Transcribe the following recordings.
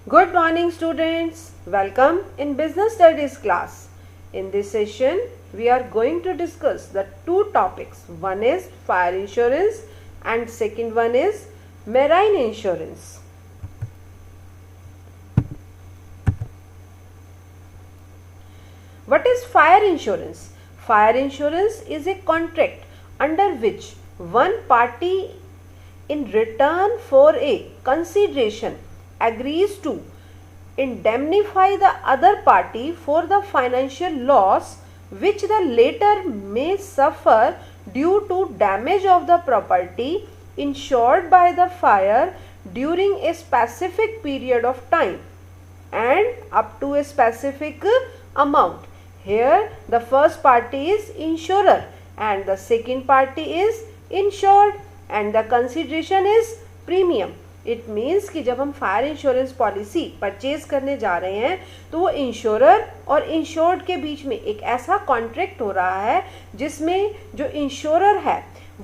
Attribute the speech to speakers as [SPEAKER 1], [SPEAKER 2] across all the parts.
[SPEAKER 1] Good morning students, welcome in business studies class. In this session we are going to discuss the two topics. One is fire insurance and second one is marine insurance. What is fire insurance? Fire insurance is a contract under which one party in return for a consideration agrees to indemnify the other party for the financial loss which the latter may suffer due to damage of the property insured by the fire during a specific period of time and up to a specific amount. Here the first party is insurer and the second party is insured and the consideration is premium. It means कि जब हम fire insurance policy purchase करने जा रहे हैं तो वो insurer और इंश्योर्ड के बीच में एक ऐसा कॉन्ट्रैक्ट हो रहा है जिसमें जो इंश्योरर है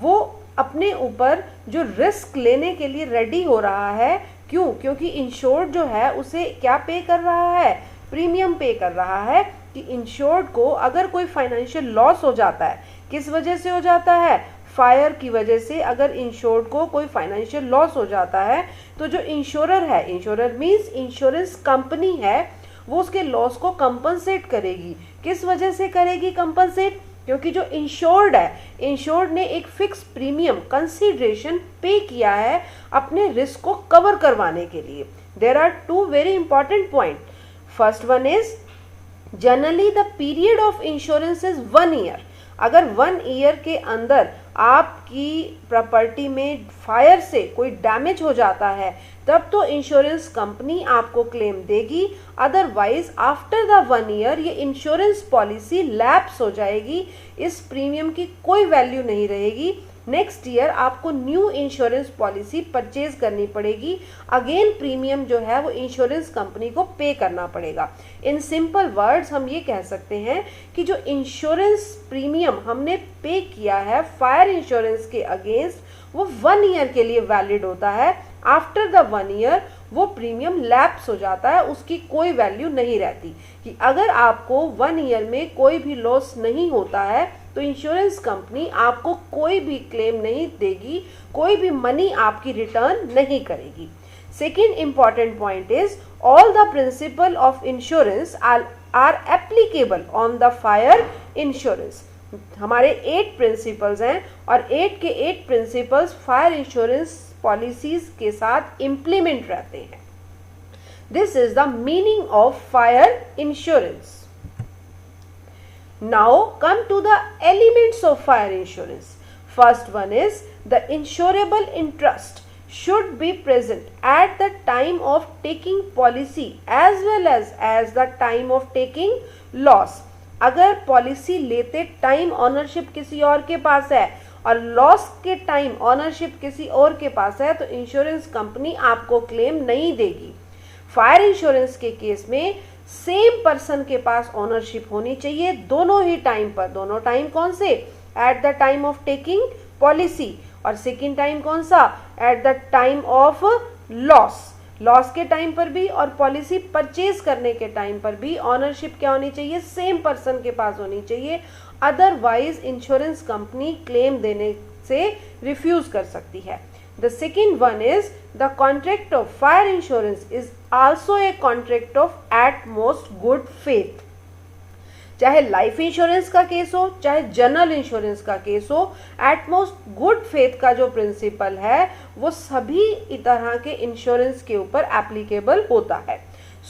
[SPEAKER 1] वो अपने ऊपर जो रिस्क लेने के लिए रेडी हो रहा है. क्यों? क्योंकि इंश्योर्ड जो है उसे क्या पे कर रहा है? प्रीमियम पे कर रहा है कि इंश्योर्ड को अगर कोई फाइनेंशियल लॉस हो जाता है, किस वजह से हो जाता है? फायर की वजह से. अगर इंश्योर्ड को कोई फाइनेंशियल लॉस हो जाता है तो जो इंश्योरर है, इंश्योरर मीन्स इंश्योरेंस कंपनी है, वो उसके लॉस को कंपनसेट करेगी. किस वजह से करेगी कंपनसेट? क्योंकि जो इंश्योर्ड है, इंश्योर्ड ने एक फिक्स प्रीमियम कंसीडरेशन पे किया है अपने रिस्क को कवर करवाने के लिए. There are two very important point. First one is generally the period of insurance is 1 year. अगर 1 ईयर के अंदर आपकी प्रॉपर्टी में फायर से कोई डैमेज हो जाता है तब तो इंश्योरेंस कंपनी आपको क्लेम देगी. अदरवाइज आफ्टर द 1 ईयर ये इंश्योरेंस पॉलिसी लैप्स हो जाएगी. इस प्रीमियम की कोई वैल्यू नहीं रहेगी. नेक्स्ट ईयर आपको न्यू इंश्योरेंस पॉलिसी परचेज करनी पड़ेगी. अगेन प्रीमियम जो है वो इंश्योरेंस कंपनी को पे करना पड़ेगा. इन सिंपल वर्ड्स हम ये कह सकते हैं कि जो इंश्योरेंस प्रीमियम हमने पे किया है फायर इंश्योरेंस के अगेंस्ट वो 1 ईयर के लिए वैलिड होता है. आफ्टर द 1 ईयर वो प्रीमियम लैप्स हो जाता है, उसकी कोई वैल्यू नहीं रहती. कि अगर आपको 1 ईयर में कोई भी लॉस नहीं होता है तो इंश्योरेंस कंपनी आपको कोई भी क्लेम नहीं देगी, कोई भी मनी आपकी रिटर्न नहीं करेगी. Second important point is all the principal of insurance are applicable on the fire insurance. हमारे 8 प्रिंसिपल्स हैं और 8 के 8 प्रिंसिपल्स फायर इंश्योरेंस पॉलिसीज के साथ इम्प्लीमेंट रहते हैं. This is the meaning of fire insurance. Now come to the elements of fire insurance. First one is the insurable interest should be present at the time of taking policy as well as the time of taking loss. अगर policy लेते time ownership किसी और के पास है और loss के time ownership किसी और के पास है तो इंश्योरेंस कंपनी आपको क्लेम नहीं देगी. फायर इंश्योरेंस के केस में सेम पर्सन के पास ओनरशिप होनी चाहिए दोनों ही टाइम पर. दोनों टाइम कौन से? At the time of taking policy और सेकेंड टाइम कौन सा? At the time of loss. Loss के टाइम पर भी और पॉलिसी परचेज करने के टाइम पर भी ऑनरशिप क्या होनी चाहिए? सेम पर्सन के पास होनी चाहिए. अदरवाइज इंश्योरेंस कंपनी क्लेम देने से रिफ्यूज कर सकती है. The second one is the contract of fire insurance is also a contract of at most good faith. चाहे लाइफ इंश्योरेंस का केस हो चाहे जनरल इंश्योरेंस का केस हो, एट मोस्ट गुड फेथ का जो प्रिंसिपल है वो सभी तरह के इंश्योरेंस के ऊपर एप्लीकेबल होता है.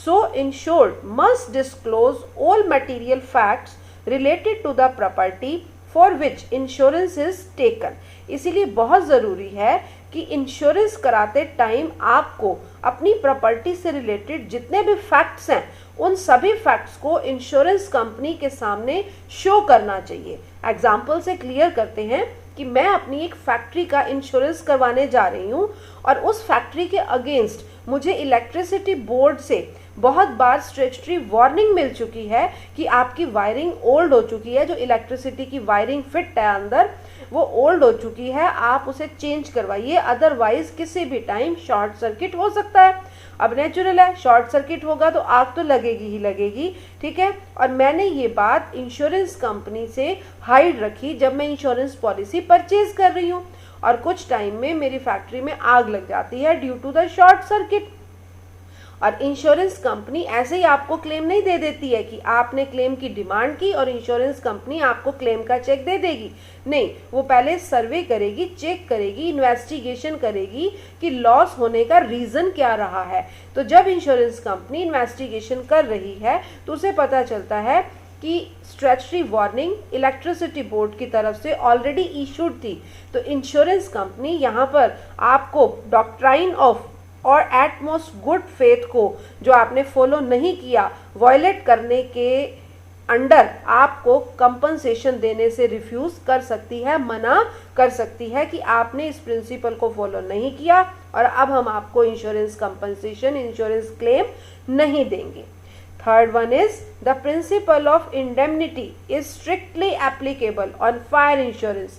[SPEAKER 1] So insured must disclose all material facts related to the property for which insurance is taken. इसीलिए बहुत ज़रूरी है कि इंश्योरेंस कराते टाइम आपको अपनी प्रॉपर्टी से रिलेटेड जितने भी फैक्ट्स हैं उन सभी फैक्ट्स को इंश्योरेंस कंपनी के सामने शो करना चाहिए. एग्जाम्पल से क्लियर करते हैं कि मैं अपनी एक फैक्ट्री का इंश्योरेंस करवाने जा रही हूँ और उस फैक्ट्री के अगेंस्ट मुझे इलेक्ट्रिसिटी बोर्ड से बहुत बार स्ट्रेचुटरी वार्निंग मिल चुकी है कि आपकी वायरिंग ओल्ड हो चुकी है. जो इलेक्ट्रिसिटी की वायरिंग फिट है अंदर वो ओल्ड हो चुकी है, आप उसे चेंज करवाइए, अदरवाइज किसी भी टाइम शॉर्ट सर्किट हो सकता है। अब नेचुरल है, शॉर्ट सर्किट होगा तो आग तो लगेगी ही लगेगी, ठीक है। और मैंने ये बात इंश्योरेंस कंपनी से हाइड रखी जब मैं इंश्योरेंस पॉलिसी परचेज कर रही हूँ, और कुछ टाइम में मेरी फैक्ट्री में आग लग जाती है due to the short circuit. और इंश्योरेंस कंपनी ऐसे ही आपको क्लेम नहीं दे देती है कि आपने क्लेम की डिमांड की और इंश्योरेंस कंपनी आपको क्लेम का चेक दे देगी, नहीं, वो पहले सर्वे करेगी, चेक करेगी, इन्वेस्टिगेशन करेगी कि लॉस होने का रीज़न क्या रहा है। तो जब इंश्योरेंस कंपनी इन्वेस्टिगेशन कर रही है तो उसे पता चलता है कि स्ट्रेचरी वार्निंग इलेक्ट्रिसिटी बोर्ड की तरफ से ऑलरेडी इशूड थी, तो इंश्योरेंस कंपनी यहाँ पर आपको डॉक्ट्राइन ऑफ और एटमोस्ट गुड फेथ को जो आपने फॉलो नहीं किया, वॉयलेट करने के अंडर आपको कंपनसेशन देने से रिफ्यूज कर सकती है, मना कर सकती है कि आपने इस प्रिंसिपल को फॉलो नहीं किया और अब हम आपको इंश्योरेंस कंपनसेशन, इंश्योरेंस क्लेम नहीं देंगे। Third one is the principle of indemnity is strictly applicable on fire insurance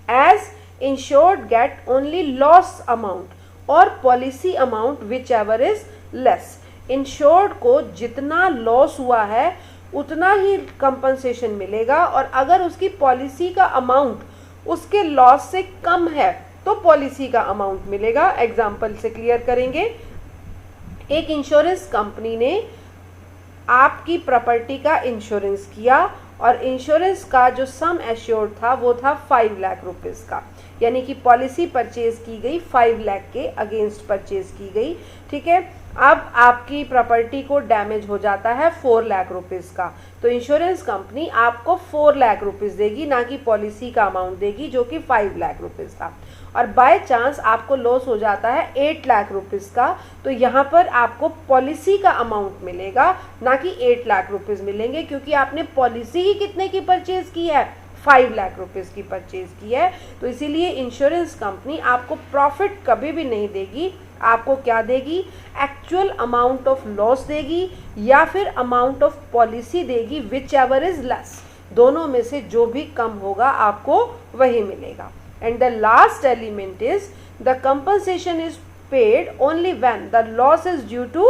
[SPEAKER 1] as insured get only loss amount or policy amount whichever is less. Insured को जितना लॉस हुआ है उतना ही compensation मिलेगा, और अगर उसकी पॉलिसी का अमाउंट उसके लॉस से कम है तो पॉलिसी का अमाउंट मिलेगा। एग्जाम्पल से क्लियर करेंगे। एक इंश्योरेंस कंपनी ने आपकी प्रॉपर्टी का इंश्योरेंस किया और इंश्योरेंस का जो सम एश्योर्ड था वो था 5 लाख रुपीज़ का, यानी कि पॉलिसी परचेज की गई 5 लाख के अगेंस्ट परचेज की गई, ठीक है। अब आपकी प्रॉपर्टी को डैमेज हो जाता है 4 लाख रुपीज़ का, तो इंश्योरेंस कंपनी आपको 4 लाख रुपीज़ देगी, ना कि पॉलिसी का अमाउंट देगी जो कि 5 लाख रुपीज़ था। और बाय चांस आपको लॉस हो जाता है 8 लाख रुपीज़ का, तो यहाँ पर आपको पॉलिसी का अमाउंट मिलेगा, ना कि 8 लाख रुपीज़ मिलेंगे, क्योंकि आपने पॉलिसी ही कितने की परचेज की है, 5 लाख रुपीज़ की परचेज की है। तो इसीलिए इंश्योरेंस कंपनी आपको प्रॉफिट कभी भी नहीं देगी, आपको क्या देगी, एक्चुअल अमाउंट ऑफ लॉस देगी या फिर अमाउंट ऑफ पॉलिसी देगी, विच एवर इज लेस, दोनों में से जो भी कम होगा आपको वही मिलेगा। And the last element is the compensation is paid only when the loss is due to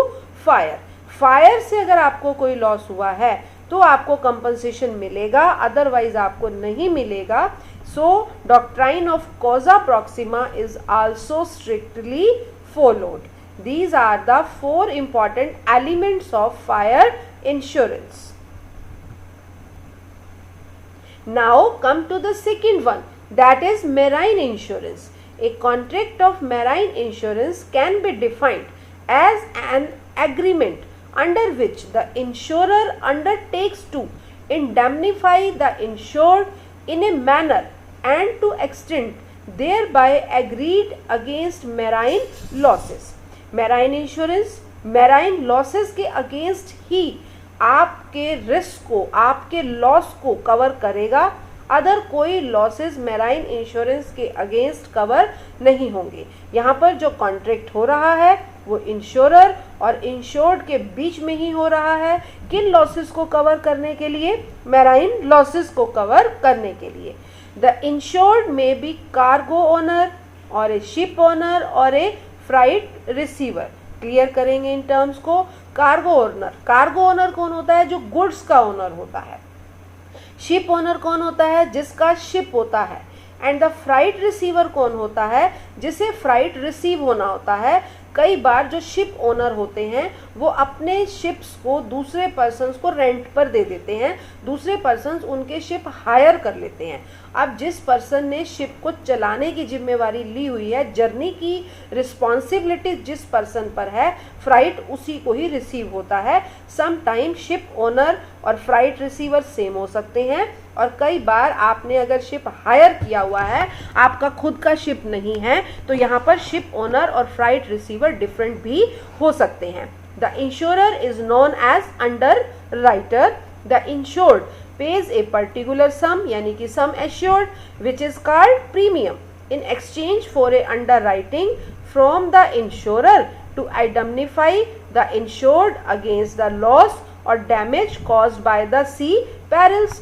[SPEAKER 1] fire. Fire से अगर आपको कोई लॉस हुआ है तो आपको कंपनसेशन मिलेगा, अदरवाइज आपको नहीं मिलेगा। So doctrine of causa proxima is also strictly followed. These are the 4 important elements of fire insurance. Now come to the second one, that is marine insurance. A contract of marine insurance can be defined as an agreement under which the insurer undertakes to indemnify the insured in a manner and to extent thereby agreed against marine losses. Marine insurance marine losses के against ही आपके risk को, आपके loss को cover करेगा, other कोई losses marine insurance के against cover नहीं होंगे। यहाँ पर जो कॉन्ट्रैक्ट हो रहा है वो इंश्योरर और इंश्योर्ड के बीच में ही हो रहा है, किन लॉसेस को कवर करने के लिए, मैराइन लॉसेस को कवर करने के लिए। द इंश्योर्ड में बी कार्गो ओनर और ए शिप ओनर और ए फ्राइट रिसीवर। क्लियर करेंगे इन टर्म्स को। कार्गो ओनर, कार्गो ओनर कौन होता है, जो गुड्स का ओनर होता है। शिप ओनर कौन होता है, जिसका शिप होता है। एंड द फ्राइट रिसीवर कौन होता है, जिसे फ्राइट रिसीव होना होता है। कई बार जो शिप ओनर होते हैं वो अपने शिप्स को दूसरे पर्सन्स को रेंट पर दे देते हैं, दूसरे पर्सन्स उनके शिप हायर कर लेते हैं। अब जिस पर्सन ने शिप को चलाने की जिम्मेवारी ली हुई है, जर्नी की रिस्पॉन्सिबिलिटी जिस पर्सन पर है, फ्राइट उसी को ही रिसीव होता है। सम टाइम शिप ओनर और फ्राइट रिसीवर सेम हो सकते हैं, और कई बार आपने अगर शिप हायर किया हुआ है, आपका खुद का शिप नहीं है, तो यहाँ पर शिप ओनर और फ्राइट रिसीवर डिफरेंट भी हो सकते हैं। The insurer is known as underwriter. The insured pays a particular sum, यानी कि sum assured, which is called premium, in exchange for a underwriting from the insurer to indemnify the insured against the loss or damage caused by the sea perils.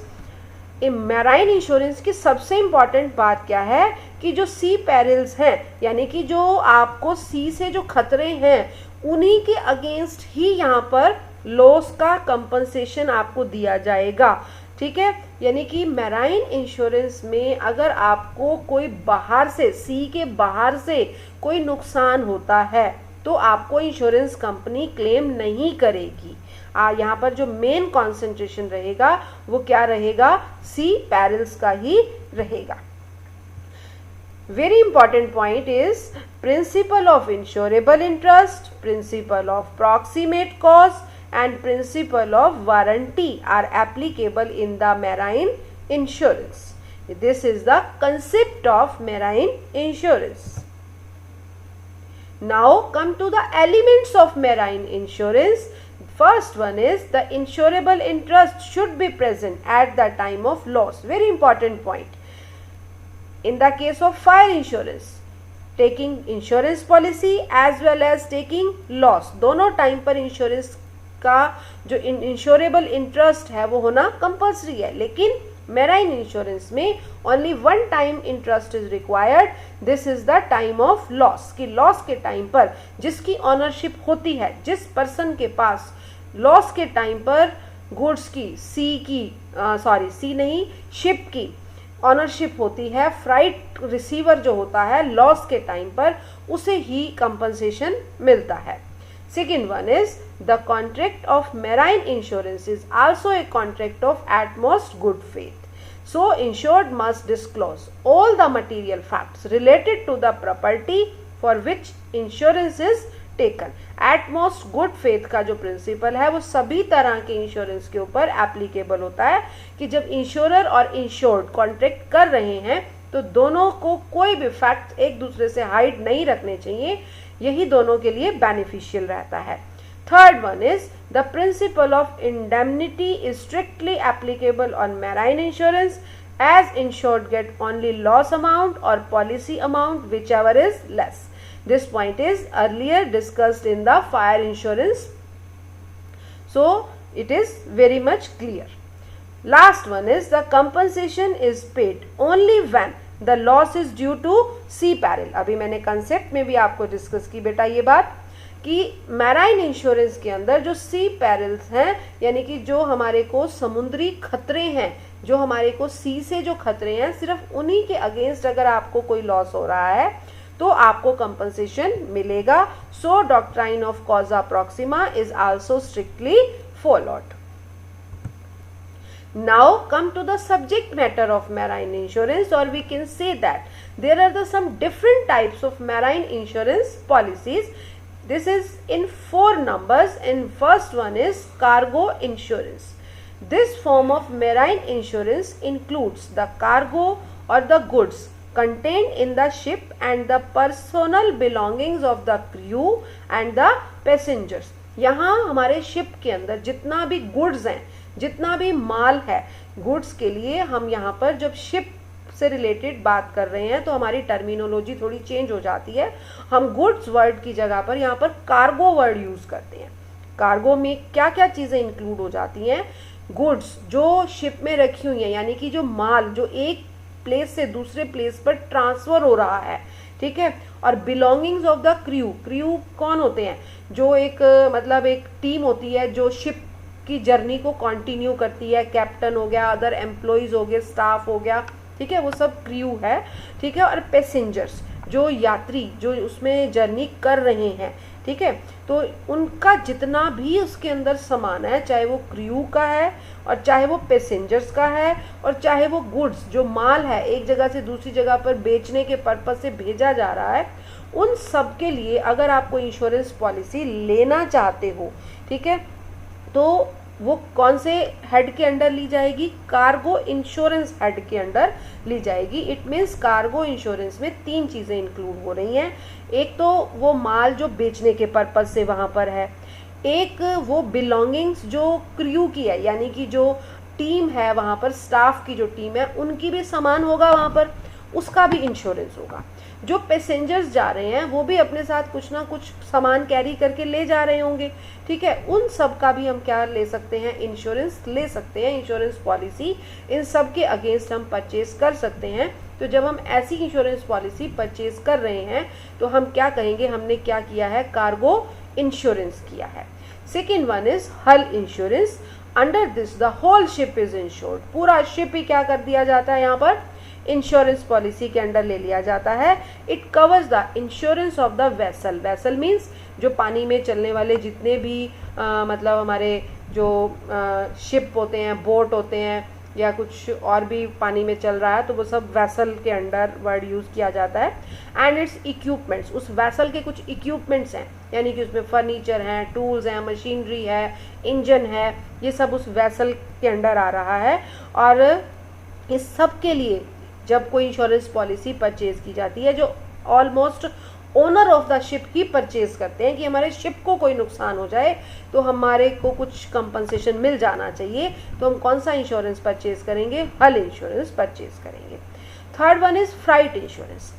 [SPEAKER 1] Marine insurance की सबसे important बात क्या है कि जो सी perils हैं, यानी कि जो आपको सी से जो खतरे हैं, उन्हीं के अगेंस्ट ही यहाँ पर लॉस का कंपनसेशन आपको दिया जाएगा। ठीक है, यानी कि मैराइन इंश्योरेंस में अगर आपको कोई बाहर से, सी के बाहर से कोई नुकसान होता है तो आपको इंश्योरेंस कंपनी क्लेम नहीं करेगी। यहाँ पर जो मेन कॉन्सेंट्रेशन रहेगा वो क्या रहेगा, सी पेरिल्स का ही रहेगा। Very important point is principle of insurable interest, principle of proximate cause and principle of warranty are applicable in the marine insurance. This is the concept of marine insurance. Now come to the elements of marine insurance. First one is the insurable interest should be present at the time of loss. Very important point. In the case of fire insurance, taking insurance policy as well as taking loss, दोनों time पर insurance का जो insurable interest है वो होना compulsory है। लेकिन marine insurance में only one time interest is required, this is the time of loss. कि लॉस के टाइम पर जिसकी ऑनरशिप होती है, जिस पर्सन के पास लॉस के टाइम पर गुड्स की, शिप की ऑनरशिप होती है, फ्राइट रिसीवर जो होता है लॉस के टाइम पर, उसे ही कंपनसेशन मिलता है। Second one is the contract of marine insurance is also a contract of utmost good faith. So insured must disclose all the material facts related to the property for which insurance is taken. Utmost good faith का जो principal है वो सभी तरह के insurance के ऊपर applicable होता है कि जब इंश्योरर और इंश्योर्ड कॉन्ट्रैक्ट कर रहे हैं तो दोनों को कोई भी फैक्ट एक दूसरे से हाइड नहीं रखने चाहिए, यही दोनों के लिए बेनिफिशियल रहता है। Third one is the principal of indemnity is strictly applicable on marine insurance as insured get only loss amount और policy amount whichever is less. This point is earlier discussed in the fire insurance, so it is very much clear. Last one is the compensation is paid only when the loss is due to sea peril. अभी मैंने concept में भी आपको discuss की बेटा ये बात कि मैराइन इंश्योरेंस के अंदर जो सी पेरिल्स हैं, यानी कि जो हमारे को समुद्री खतरे हैं, जो हमारे को सी से जो खतरे हैं, सिर्फ उन्हीं के अगेंस्ट अगर आपको कोई लॉस हो रहा है तो आपको कंपनसेशन मिलेगा। So doctrine of causa proxima is also strictly followed. Now come to the subject matter of marine insurance, or we can say that there are some different types of marine insurance policies. This is in 4 numbers, and first one is cargo insurance. This form of marine insurance includes the cargo or the goods contained in the ship and the personal belongings of the crew and the passengers. यहाँ हमारे ship के अंदर जितना भी goods हैं, जितना भी माल है, गुड्स के लिए हम यहाँ पर जब शिप से रिलेटेड बात कर रहे हैं तो हमारी टर्मिनोलॉजी थोड़ी चेंज हो जाती है। हम गुड्स वर्ड की जगह पर यहाँ पर कार्गो वर्ड यूज करते हैं। कार्गो में क्या क्या चीजें इंक्लूड हो जाती हैं? गुड्स जो शिप में रखी हुई हैं, यानी कि जो माल जो एक प्लेस से दूसरे प्लेस पर ट्रांसफर हो रहा है, ठीक है। और belongings of the crew, crew कौन होते हैं? जो एक मतलब एक टीम होती है जो शिप की जर्नी को कंटिन्यू करती है, कैप्टन हो गया, अदर एम्प्लॉयज हो गए, स्टाफ हो गया, ठीक है, वो सब क्रू है, ठीक है। और पैसेंजर्स जो यात्री जो उसमें जर्नी कर रहे हैं, ठीक है, तो उनका जितना भी उसके अंदर सामान है, चाहे वो क्रू का है और चाहे वो पैसेंजर्स का है और चाहे वो गुड्स जो माल है एक जगह से दूसरी जगह पर बेचने के पर्पज से भेजा जा रहा है, उन सब के लिए अगर आपको इंश्योरेंस पॉलिसी लेना चाहते हो, ठीक है, तो वो कौन से हेड के अंडर ली जाएगी? कार्गो इंश्योरेंस हेड के अंडर ली जाएगी। इट मीन्स कार्गो इंश्योरेंस में 3 चीज़ें इंक्लूड हो रही हैं। एक तो वो माल जो बेचने के पर्पज से वहाँ पर है, एक वो बिलोंगिंग्स जो क्रू की है, यानी कि जो टीम है वहाँ पर, स्टाफ की जो टीम है, उनकी भी सामान होगा वहाँ पर, उसका भी इंश्योरेंस होगा। जो पैसेंजर्स जा रहे हैं वो भी अपने साथ कुछ ना कुछ सामान कैरी करके ले जा रहे होंगे, ठीक है, उन सब का भी हम क्या ले सकते हैं, इंश्योरेंस ले सकते हैं, इंश्योरेंस पॉलिसी इन सब के अगेंस्ट हम परचेज कर सकते हैं। तो जब हम ऐसी इंश्योरेंस पॉलिसी परचेज कर रहे हैं तो हम क्या कहेंगे, हमने क्या किया है, कार्गो इंश्योरेंस किया है। Second one is hull insurance. Under this the whole ship is insured, पूरा शिप ही क्या कर दिया जाता है, यहाँ पर इंश्योरेंस पॉलिसी के अंडर ले लिया जाता है। It covers the insurance of the vessel, vessel means जो पानी में चलने वाले जितने भी मतलब हमारे जो शिप होते हैं, बोट होते हैं या कुछ और भी पानी में चल रहा है, तो वो सब वेसल के अंडर वर्ड यूज़ किया जाता है। एंड इट्स इक्विपमेंट्स, उस वेसल के कुछ इक्विपमेंट्स हैं, यानी कि उसमें फर्नीचर हैं, टूल्स हैं, मशीनरी है, इंजन है, ये सब उस वेसल के अंडर आ रहा है। और इस सब के लिए जब कोई इंश्योरेंस पॉलिसी परचेज की जाती है, जो almost owner of the ship he purchase करते हैं कि हमारे शिप को कोई नुकसान हो जाए तो हमारे को कुछ कंपनसेशन मिल जाना चाहिए, तो हम कौन सा इंश्योरेंस परचेज करेंगे, हल इंश्योरेंस परचेज करेंगे। Third one is freight insurance.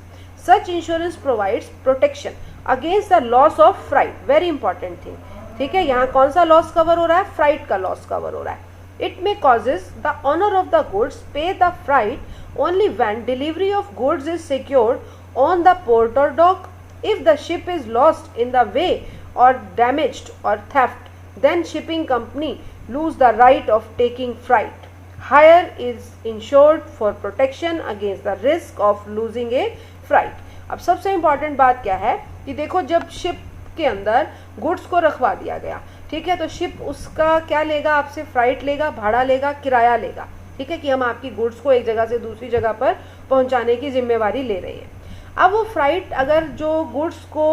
[SPEAKER 1] Such insurance provides protection against the loss of freight, very important thing, ठीक है, यहाँ कौन सा लॉस कवर हो रहा है, फ्राइट का लॉस कवर हो रहा है। It may causes the owner of the goods pay the freight only when delivery of goods is secured on the port or dock. If the ship is lost in the way or damaged or theft, then shipping company lose the right of taking freight. Hire is insured for protection against the risk of losing a freight. अब सबसे important बात क्या है कि देखो, जब ship के अंदर गुड्स को रखवा दिया गया, ठीक है, तो शिप उसका क्या लेगा, आपसे फ्राइट लेगा, भाड़ा लेगा, किराया लेगा, ठीक है, कि हम आपकी गुड्स को एक जगह से दूसरी जगह पर पहुंचाने की जिम्मेवारी ले रहे हैं। अब वो फ्राइट अगर जो गुड्स को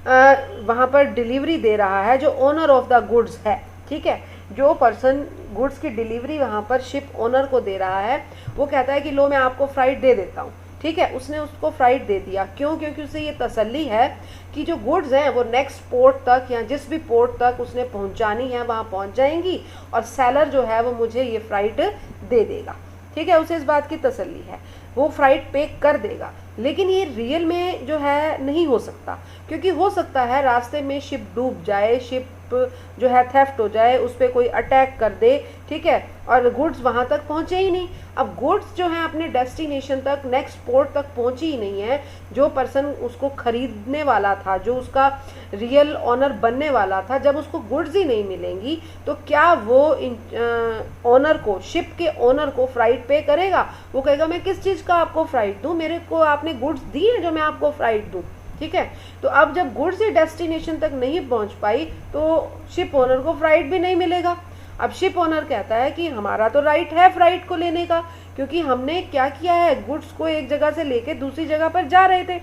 [SPEAKER 1] वहाँ पर डिलीवरी दे रहा है, जो ओनर ऑफ द गुड्स है, ठीक है, जो पर्सन गुड्स की डिलीवरी वहाँ पर शिप ओनर को दे रहा है, वो कहता है कि लो मैं आपको फ्राइट दे देता हूँ, ठीक है, उसने उसको फ्राइट दे दिया। क्यों? क्योंकि उसे ये तसल्ली है कि जो गुड्स हैं वो नेक्स्ट पोर्ट तक या जिस भी पोर्ट तक उसने पहुंचानी है वहां पहुंच जाएंगी और सेलर जो है वो मुझे ये फ्राइट दे देगा, ठीक है, उसे इस बात की तसल्ली है, वो फ्राइट पे कर देगा। लेकिन ये रियल में जो है नहीं हो सकता, क्योंकि हो सकता है रास्ते में शिप डूब जाए, शिप जो है थेफ्ट हो जाए, उस पर कोई अटैक कर दे, ठीक है, और गुड्स वहाँ तक पहुँचे ही नहीं। अब गुड्स जो है अपने डेस्टिनेशन तक, नेक्स्ट पोर्ट तक पहुँची ही नहीं है। जो पर्सन उसको खरीदने वाला था, जो उसका रियल ऑनर बनने वाला था, जब उसको गुड्स ही नहीं मिलेंगी तो क्या वो ऑनर को, शिप के ऑनर को फ्राइट पे करेगा? वो कहेगा मैं किस चीज़ का आपको फ्राइट दूँ, मेरे को आपने गुड्स दी है जो मैं आपको फ्राइट दूँ, ठीक है। तो अब जब गुड्स डेस्टिनेशन तक नहीं पहुंच पाई तो शिप ओनर को फ्राइट भी नहीं मिलेगा। अब शिप ओनर कहता है कि हमारा तो राइट है फ्राइट को लेने का, क्योंकि हमने क्या किया है, गुड्स को एक जगह से लेके दूसरी जगह पर जा रहे थे,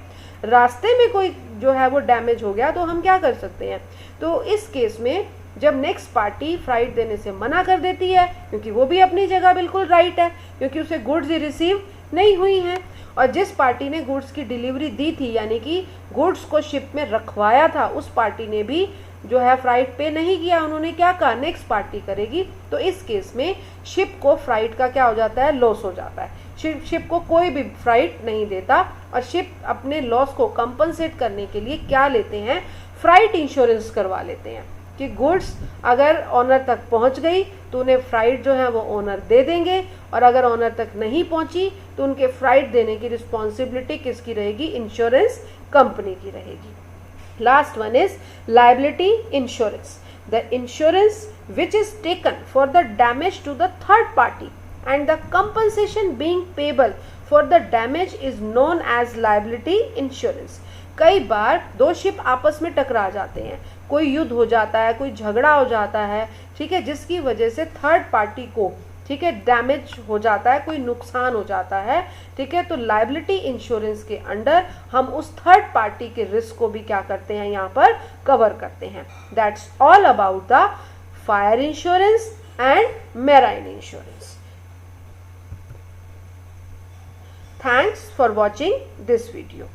[SPEAKER 1] रास्ते में कोई जो है वो डैमेज हो गया तो हम क्या कर सकते हैं। तो इस केस में जब नेक्स्ट पार्टी फ्राइट देने से मना कर देती है, क्योंकि वो भी अपनी जगह बिल्कुल राइट है, क्योंकि उसे गुड्स ही रिसीव नहीं हुई हैं, और जिस पार्टी ने गुड्स की डिलीवरी दी थी, यानी कि गुड्स को शिप में रखवाया था, उस पार्टी ने भी जो है फ्राइट पे नहीं किया, उन्होंने क्या कहा, नेक्स्ट पार्टी करेगी। तो इस केस में शिप को फ्राइट का क्या हो जाता है, लॉस हो जाता है। शिप को कोई भी फ्राइट नहीं देता, और शिप अपने लॉस को कंपनसेट करने के लिए क्या लेते हैं, फ्राइट इंश्योरेंस करवा लेते हैं कि गुड्स अगर ऑनर तक पहुंच गई तो उन्हें फ्राइट जो है वो ओनर दे देंगे, और अगर ऑनर तक नहीं पहुंची तो उनके फ्राइट देने की रिस्पॉन्सिबिलिटी किसकी रहेगी, इंश्योरेंस कंपनी की रहेगी। Last one is liability insurance, the insurance which is taken for the damage to the third party and the compensation being payable for the damage is known as liability insurance. कई बार दो ship आपस में टकरा जाते हैं, कोई युद्ध हो जाता है, कोई झगड़ा हो जाता है, ठीक है, जिसकी वजह से थर्ड पार्टी को, ठीक है, डैमेज हो जाता है, कोई नुकसान हो जाता है, ठीक है, तो लायबिलिटी इंश्योरेंस के अंडर हम उस थर्ड पार्टी के रिस्क को भी क्या करते हैं, यहाँ पर कवर करते हैं। That's all about the fire insurance and marine insurance. Thanks for watching this video.